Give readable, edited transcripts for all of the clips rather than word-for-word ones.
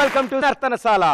Welcome to Nartanasala.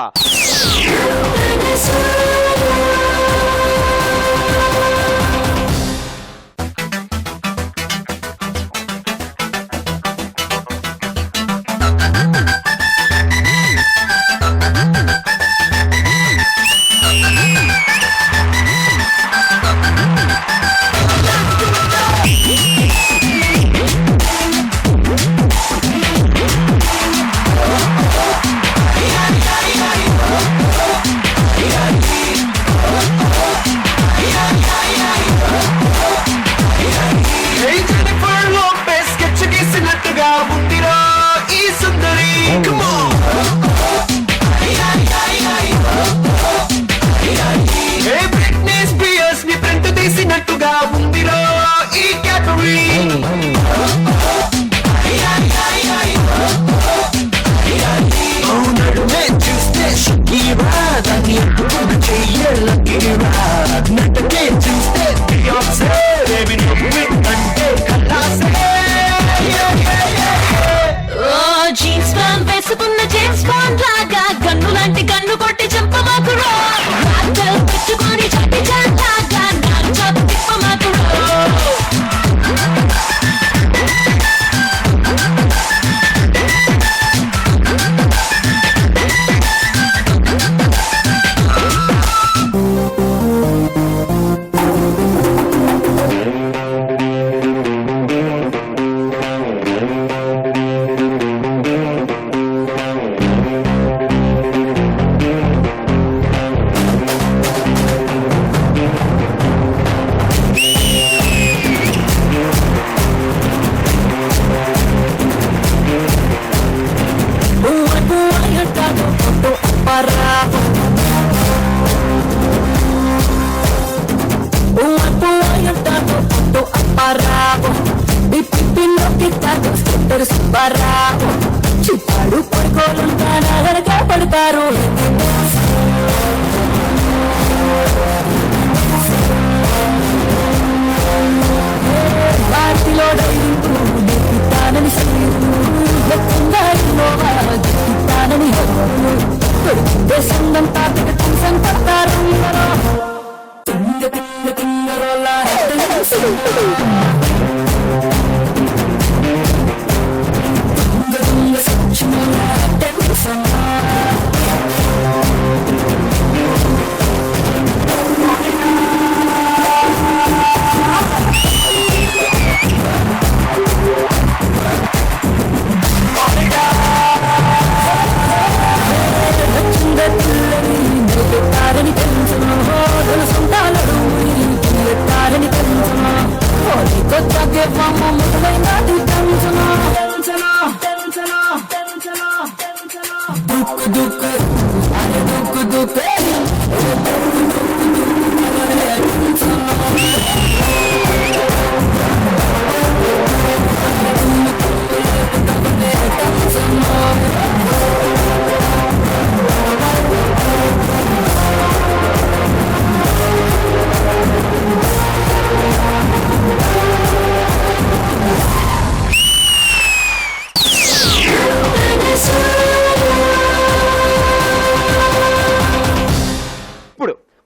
చిప్పాడు పడుకోలుంటారా పడతారు వాటిలో తానని తానని సందం తాతక తంసం పడతారు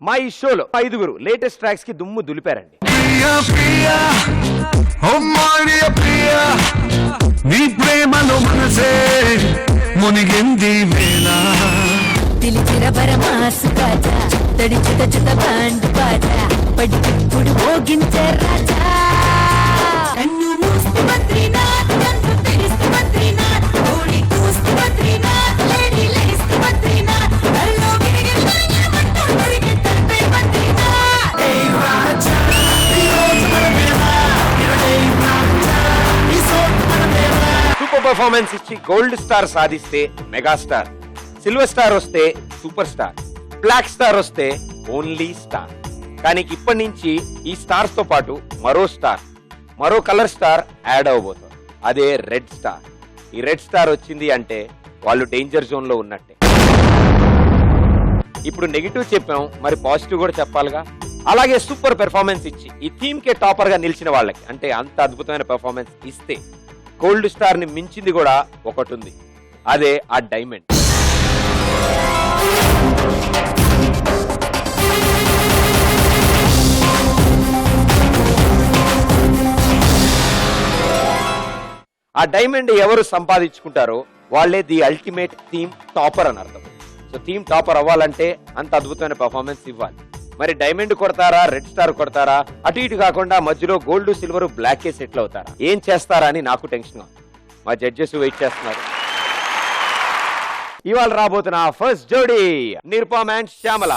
మా ఈ షోలో 5 లేటెస్ట్ ట్రాక్స్ కి దుమ్ము దులిపారండి. నీ ప్రేమలో మనసే మునిగింది వేళ తెలిచిన పరమాసు కాజా తడి చుట చుట బాండ్ బాజా పడిప్పుడు మోగించే రాజా కన్ను మూస్తు బద్రీనాథ్ కన్ను తెరిస్తు బద్రీనాథ్ ఓడి కూస్తు బద్రీనాథ్ లేడీ లేస్తు బద్రీనాథ్ అల్లో గిరిగి మంటూ మురిగి తప్పే బద్రీనాథ్ ఏ రాజా ఈ రోజు మన వేళ ఏ రాజా ఈ సోట్ మన వేళ. సూపర్ పర్ఫార్మెన్స్ ఇచ్చి గోల్డ్ స్టార్ సాధిస్తే మెగాస్టార్, సిల్వర్ స్టార్ వస్తే సూపర్ స్టార్, బ్లాక్ స్టార్ వస్తే ఓన్లీ స్టార్. కానీ ఇప్పటి నుంచి ఈ స్టార్స్ తో పాటు మరో కలర్ స్టార్ యాడ్ అవబోతుంది. అదే రెడ్ స్టార్. ఈ రెడ్ స్టార్ వచ్చింది అంటే వాళ్ళు డేంజర్ జోన్ లో ఉన్నట్టే. ఇప్పుడు నెగిటివ్ చెప్పాం, మరి పాజిటివ్ కూడా చెప్పాలిగా. అలాగే సూపర్ పెర్ఫార్మెన్స్ ఇచ్చి ఈ థీమ్ కే టాపర్ గా నిలిచిన వాళ్ళకి, అంటే అంత అద్భుతమైన పెర్ఫార్మెన్స్ ఇస్తే గోల్డ్ స్టార్ ని మించింది కూడా ఒకటి ఉంది. అదే ఆ డైమండ్. ఆ డైమండ్ ఎవరు సంపాదించుకుంటారో వాళ్ళే ది అల్టిమేట్ థీమ్ టాపర్ అని అర్థం. సో థీమ్ టాపర్ అవ్వాలంటే అంత అద్భుతమైన పర్ఫార్మెన్స్ ఇవ్వాలి. మరి డైమండ్ కొడతారా, రెడ్ స్టార్ కొడతారా, అటు ఇటు కాకుండా మధ్యలో గోల్డ్, సిల్వర్, బ్లాక్ కే సెటిల్ అవుతారా, ఏం చేస్తారా అని నాకు టెన్షన్. మా జడ్జెస్ వెయిట్ చేస్తున్నారు. ఇవాళ రాబోతున్న ఫస్ట్ జోడీ నిరుపమ్ అండ్ శ్యామల.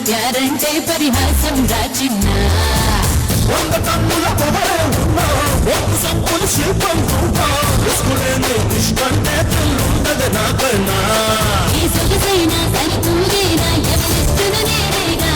ప్యారంటే పరిహాసం రాచిన్నా ఈ సొగసైన సరితూగేనా ఎవరిస్తున్న నేనేగా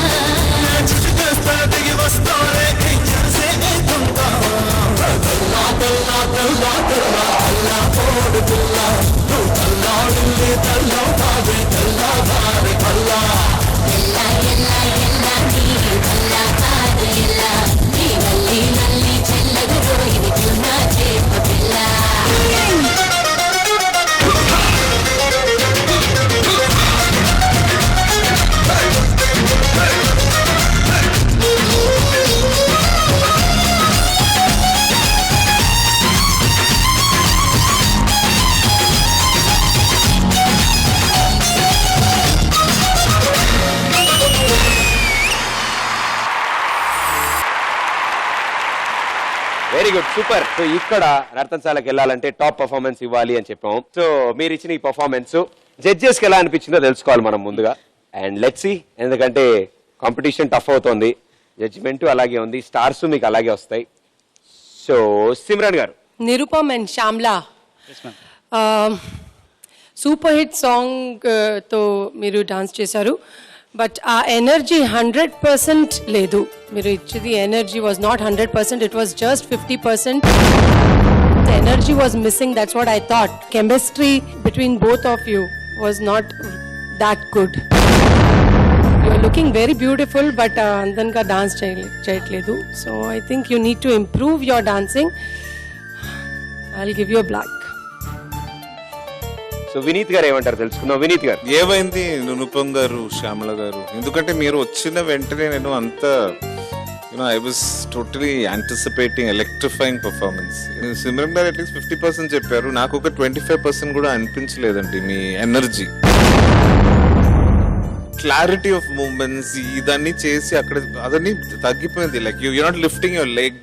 వెరీ గుడ్, సూపర్. సో ఇక్కడ నర్తనశాలకు వెళ్ళాలంటే టాప్ పర్ఫార్మెన్స్ ఇవ్వాలి అని చెప్పాము. సో మీరు ఇచ్చిన ఈ పర్ఫార్మెన్స్ జడ్జెస్ కి ఎలా అనిపించిందో తెలుసుకోవాలి మనం ముందుగా. అండ్ లెట్స్ సీ, ఎందుకంటే కాంపిటీషన్ టఫ్ అవుతోంది, జడ్జిమెంట్ అలాగే ఉంది, స్టార్స్ మీకు అలాగే వస్తాయి. సో సిమ్రన్ గారు. Nirupam and Shyamla super hit song తో మీరు డాన్స్ చేశారు. బట్ ఆ ఎనర్జీ 100% లేదు. మీరు ఇచ్చేది energy was not 100%, it was just 50%. The energy was missing, that's what I thought. Chemistry between both of you was not that good. You are looking very beautiful, but andanka dance cheyatledu. So I think you need to improve your dancing. I'll give you a black. So Vineeth గారు ఏమంటారు తెలుసుకుందాం. వినీత్ గారు. ఏమైంది నిరుపమ్ గారు, శ్యామల గారు, ఎందుకంటే మీరు వచ్చిన వెంటనే నేను అంత I was totally anticipating electrifying performance. Simran గారు అట్లీస్ట్ 50% చెప్పారు, నాకు ఒక 25% కూడా అనిపించలేదండి. మీ ఎనర్జీ, క్లారిటీ ఆఫ్ మూవ్మెంట్స్ ఇదన్నీ చేసి అక్కడ అదన్నీ తగ్గిపోయింది. Like you not lifting your leg.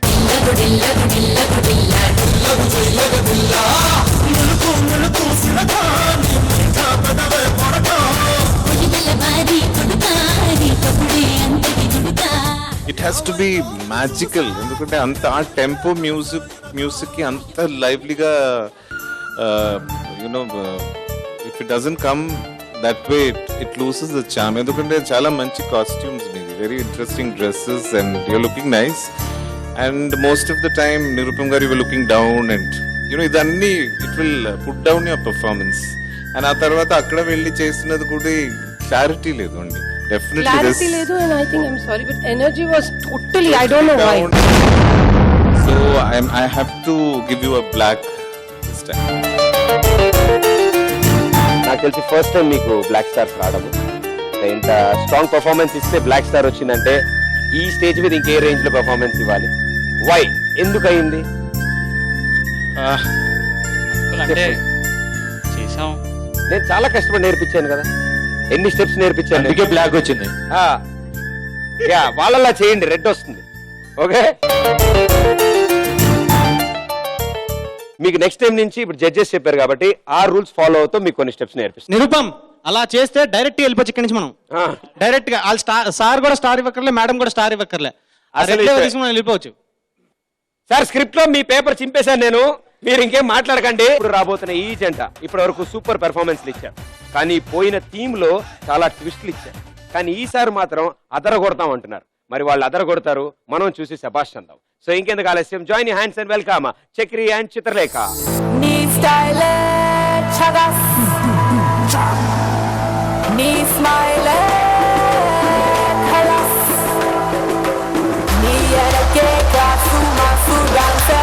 It has to be magical, ఎందుకంటే అంత ఆ టెంపో మ్యూజిక్ కి అంత లైవ్లీగా you know if it doesn't come that way it loses the charm. ఎందుకంటే చాలా మంచి కాస్ట్యూమ్స్ మీది, very interesting dresses and your looking nice. And most of the time Nirupam గారు your looking down and you know ఇదన్నీ it will put down your performance. And ఆ తర్వాత అక్కడ వెళ్ళి చేస్తున్నది కూడా క్లారిటీ లేదు అండి. Clarity ledu, and I think I'm sorry, but energy was totally, I don't know why. So I have to give you a black this time. నాకు తెలిసి ఫస్ట్ టైం మీకు బ్లాక్ స్టార్స్ రావడము. ఇంత స్ట్రాంగ్ పర్ఫార్మెన్స్ ఇస్తే black star వచ్చిందంటే ఈ stage మీద ఇంకే రేంజ్ లో పర్ఫార్మెన్స్ ఇవ్వాలి. వై, ఎందుకు అయింది? అంటే చేసాం, నేను చాలా కష్టపడి నేర్పించాను కదా, ఎన్ని స్టెప్స్ నేర్పించాను, అందుకే బ్లాక్ వచ్చింది. యా, వాళ్ళలా చేయండి, రెడ్ వస్తుంది. ఓకే, మీకు నెక్స్ట్ టైం నుంచి ఇప్పుడు జడ్జెస్ చెప్పారు కాబట్టి ఆ రూల్స్ ఫాలో అవుతూ మీకు కొన్ని స్టెప్స్ నేర్పిస్తాను. నిరుపం అలా చేస్తే డైరెక్ట్ వెళ్ళిపోవచ్చు ఇక్కడి నుంచి. మనం డైరెక్ట్ గా వాళ్ళు సార్ కూడా స్టార్ ఇవ్వక్కర్లే, మేడం కూడా స్టార్ ఇవ్వక్కర్లే, తీసుకుని వెళ్ళిపోవచ్చు. సార్ స్క్రిప్ట్ లో మీ పేపర్ చింపేశాను నేను, మీరు ఇంకేం మాట్లాడకండి. ఇప్పుడు రాబోతున్న ఈ జంట ఇప్పటి వరకు సూపర్ పెర్ఫార్మెన్స్లు ఇచ్చారు, కానీ పోయిన థీమ్ లో చాలా ట్విస్ట్లు ఇచ్చారు. కానీ ఈసారి మాత్రం అదరగొడతాం అంటున్నారు. మరి వాళ్ళు అదరగొడతారు, మనం చూసి శభాష్ అందాం. సో ఇంకెందుకు ఆలస్యం, join your hands and welcome Chakri and Chitralekha. నీ స్టైల్ చగస్, నీ స్మైల్ ఖలాస్, నీ ఎరకే కాసు మాసు డాన్స్.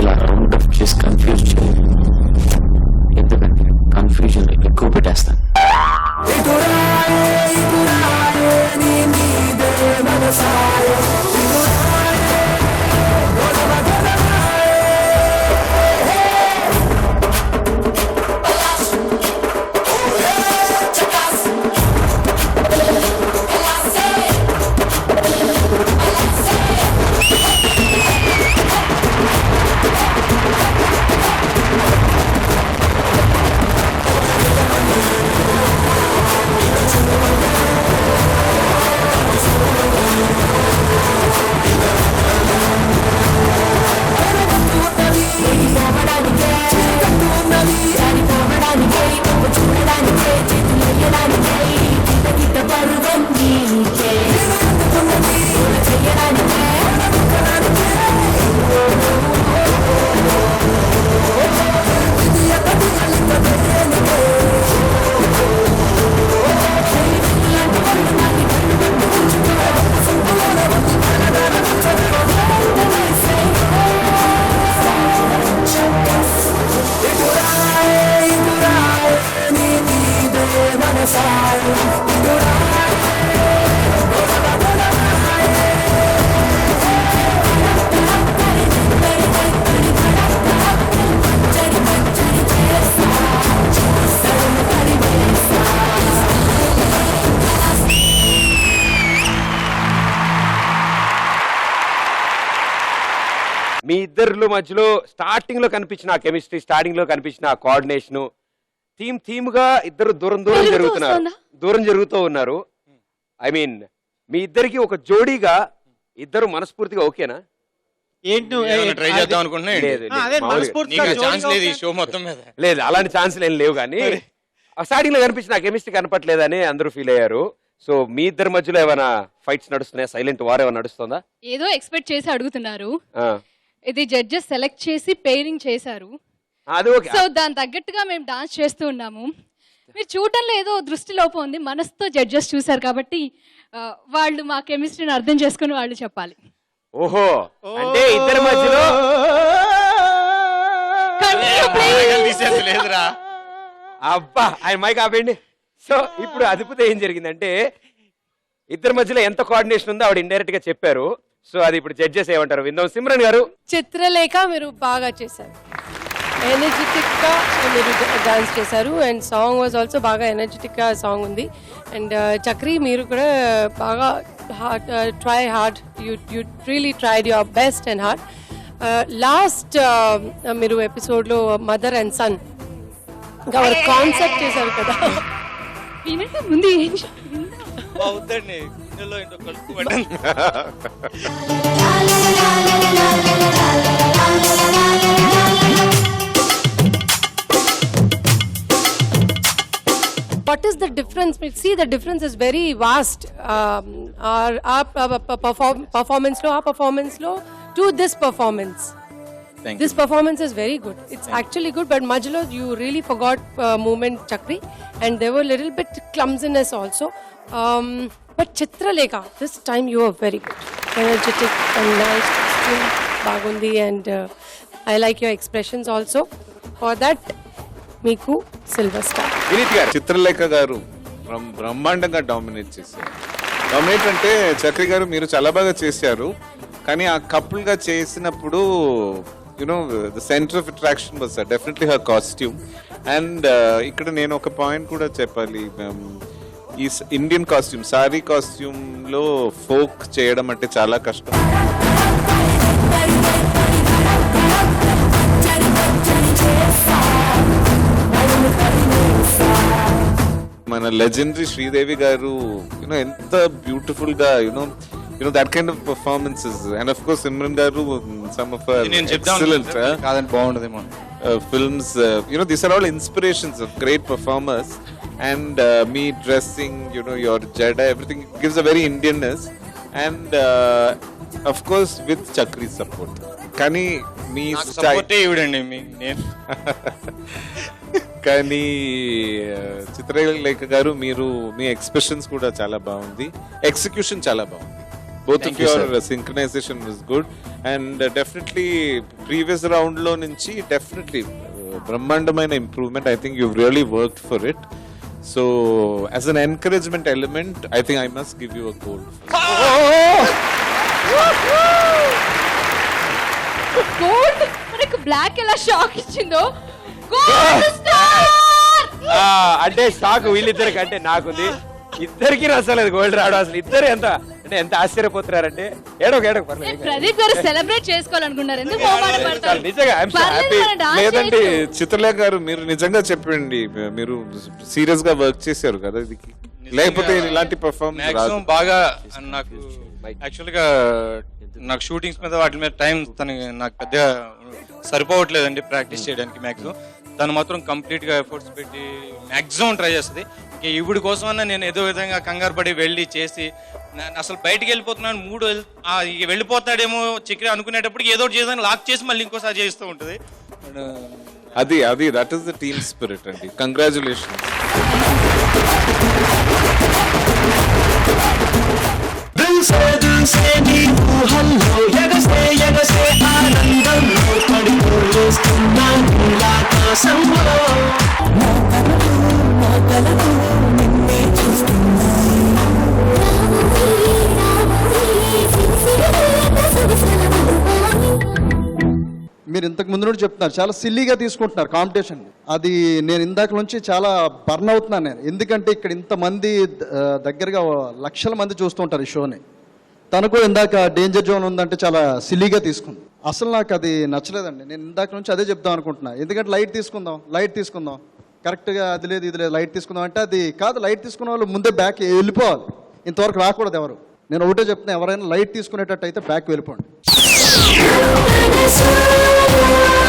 ఇలా రౌండ్ అప్ చేసి కన్ఫ్యూజ్ చేయాలి, ఎందుకంటే కన్ఫ్యూజన్ ఎక్కువ పెట్టేస్తాను. మీ ఇద్దరు మధ్యలో స్టార్టింగ్ లో కనిపించిన ఆ కెమిస్ట్రీ, స్టార్టింగ్ లో కనిపించిన ఆ కోఆర్డినేషన్, థీమ్ గా ఇద్దరు దూరం జరుగుతూ ఉన్నారు. ఐ మీన్ మీ ఇద్దరికి ఒక జోడీగా ఇద్దరు మనస్ఫూర్తిగా ఓకేనా? ఏంటి నువ్వు- ట్రై చేద్దాం అనుకుంటున్నా లేదు, లేదు, అదే మామూలుగా. మనస్ఫూర్తిగా నీకు ఛాన్స్ జోడీగా లేదు ఈ షో మొత్తం మీద. లేదు అలాంటి ఛాన్సులు ఏం లేవు కానీ స్టార్టింగ్ లో కనిపించిన కెమిస్ట్రీ కనపట్లేదని అందరూ ఫీల్ అయ్యారు. సో మీ ఇద్దరి మధ్యలో ఏమైనా ఫైట్స్ నడుస్తున్నాయా? సైలెంట్ వార్ ఏమైనా నడుస్తుందా? ఏదో ఎక్స్పెక్ట్ చేసి అడుగుతున్నారు. ఆ, ఇది జడ్జెస్ సెలెక్ట్ చేసి పేరింగ్ చేశారు. అది ఓకే. సో దాని తగ్గట్టుగా మేము డాన్స్ చేస్తూ ఉన్నాము. మీరు చూడటంలో ఏదో దృష్టి లోపం ఉంది, మనసుతో జడ్జెస్ చూశారు కాబట్టి వాళ్ళు మా కెమిస్ట్రీని అర్థం చేసుకుని వాళ్ళు చెప్పాలి. ఓహో, అంటే ఇద్దరి మధ్యలో Continue, please. నాగలు తీసేది లేదురా. అబ్బా ఆయన మైక్ ఆపేయండి. సో ఇప్పుడు అదుపుతో ఏం జరిగిందంటే ఇద్దరి మధ్యలో ఎంత కోఆర్డినేషన్ ఉందో ఆవిడ ఇండైరెక్ట్ గా చెప్పారు. సో అది ఇప్పుడు జడ్జెస్ ఏమంటారు విందాం. సిమ్రన్ గారు, చిత్రలేఖ మీరు బాగా చేశారు, ఎనర్జెటిక్ గా మీరు డాన్స్ చేశారు అండ్ సాంగ్ వాజ్ ఆల్సో బాగా ఎనర్జెటిక్ గా సాంగ్ ఉంది. అండ్ చక్రి మీరు కూడా బాగా try hard, you really tried your best and hard. Last మీరు ఎపిసోడ్లో మదర్ అండ్ సన్ కాన్సెప్ట్ చేశారు కదా, వినండి ముందు ఏం అవుతండి ఇందులో ఏంటో కలుపుకోండి. what is the difference? We see the difference is very vast. Our performance lo to this performance. Thank This performance is very good. It's actually good, but Majlo, you really forgot movement, Chakri, and there were little bit clumsiness also. But Chitralekha, this time you were very good, energetic and nice, costume, bagundi, and I like your expressions also. For that, Miku silver star. Vineet గారు. చిత్రలేఖ గారు బ్రహ్మాండంగా dominate చేశారు. Dominate అంటే చక్రి గారు మీరు చాలా బాగా చేశారు, కానీ ఆ కపుల్ గా చేసినప్పుడు you know the centre of attraction was definitely her costume. And ఇక్కడ నేను ఒక పాయింట్ కూడా చెప్పాలి. ఈ ఇండియన్ కాస్ట్యూమ్, సారీ కాస్ట్యూమ్ లో ఫోక్ చేయడం అంటే చాలా కష్టం. మన లెజెండరీ శ్రీదేవి గారు యూనో ఎంత బ్యూటిఫుల్ గా you know that kind of performances. And of course Simran గారు సమ్ ఆఫ్ నేను చెప్తాను ఎక్సలెంట్ కాదని బాగుండదేమో. Films you know these are all inspirations of great performers. And మీ డ్రెస్సింగ్ యునో యువర్ జడా everything gives a very Indianness. And of course with Chakri support. కానీ మీ style సపోర్టే ఇవ్వడండి నేను. కానీ చిత్రలేఖ గారు మీరు మీ ఎక్స్ప్రెషన్స్ కూడా చాలా బాగుంది, ఎగ్జిక్యూషన్ చాలా బాగుంది. Both of your synchronisation was good. And definitely previous round లో నుంచి డెఫినెట్లీ బ్రహ్మాండమైన improvement. I think you really worked for it. So as an encouragement element I think I must give you a gold. Gold మనకు black ఎలా shock ఇచ్చిందో, gold star. అంటే shock వీళ్ళిద్దరికి అంటే నాకుంది, ఇద్దరికి అసలు గోల్డ్ రావడం అసలు ఇద్దరు ఎంత ఆశ్చర్యపోతున్నారంటే ఏడొక పర్లేదు. ప్రదీప్ గారు సెలబ్రేట్ చేసుకోవాలనుకున్నారు, ఎందుకు మొహమాట పడతారు? నిజంగా I'm so happy. లేదండి చిత్రలేఖ గారు మీరు నిజంగా చెప్పండి, మీరు సీరియస్ గా వర్క్ చేశారు కదా ఇది, లేకపోతే ఇలాంటి పర్ఫార్మెన్స్ మాక్సిమం బాగా నాకు యాక్చువల్ గా నాకు షూటింగ్స్ మీద వాటి మీద టైం నాకు పెద్దగా సరిపోవట్లేదండి ప్రాక్టీస్ చేయడానికి. మాక్సిమం తను మాత్రం కంప్లీట్ గా ఎఫర్ట్స్ పెట్టి మాక్సిమం ట్రై చేస్తుంది. ఈవిడి కోసమన్నా నేను ఏదో విధంగా కంగారు పడి వెళ్ళి చేసి అసలు బయటికి వెళ్ళిపోతున్నాను మూడు వెళ్ళిపోతాడేమో చక్రి అనుకునేటప్పటికి ఏదో ఒకటి చేద్దాం లాక్ చేసి మళ్ళీ ఇంకోసారి చేస్తూ ఉంటుంది. అది that is the team spirit అండి. కంగ్రాచులేషన్స్. మీరు ఇంతకు ముందు నుండి చెప్తున్నారు చాలా సిల్లీగా తీసుకుంటున్నారు కాంపిటీషన్. అది నేను ఇందాక నుంచి చాలా బర్న్ అవుతున్నాను నేను, ఎందుకంటే ఇక్కడ ఇంతమంది దగ్గరగా లక్షల మంది చూస్తుంటారు ఈ షోని. తనకు ఇందాక డేంజర్ జోన్ ఉందంటే చాలా సిల్లీగా తీసుకుంది. అసలు నాకు అది నచ్చలేదండి. నేను ఇందాక నుంచి అదే చెప్దాం అనుకుంటున్నా, ఎందుకంటే లైట్ తీసుకుందాం కరెక్ట్గా అది లేదు ఇది లేదు లైట్ తీసుకుందాం అంటే అది కాదు. లైట్ తీసుకున్న వాళ్ళు ముందే బ్యాక్ వెళ్ళిపోవాలి, ఇంతవరకు రాకూడదు ఎవరు. నేను ఒకటే చెప్తున్నా, ఎవరైనా లైట్ తీసుకునేటట్టు అయితే బ్యాక్ వెళ్ళిపోండి. మనసు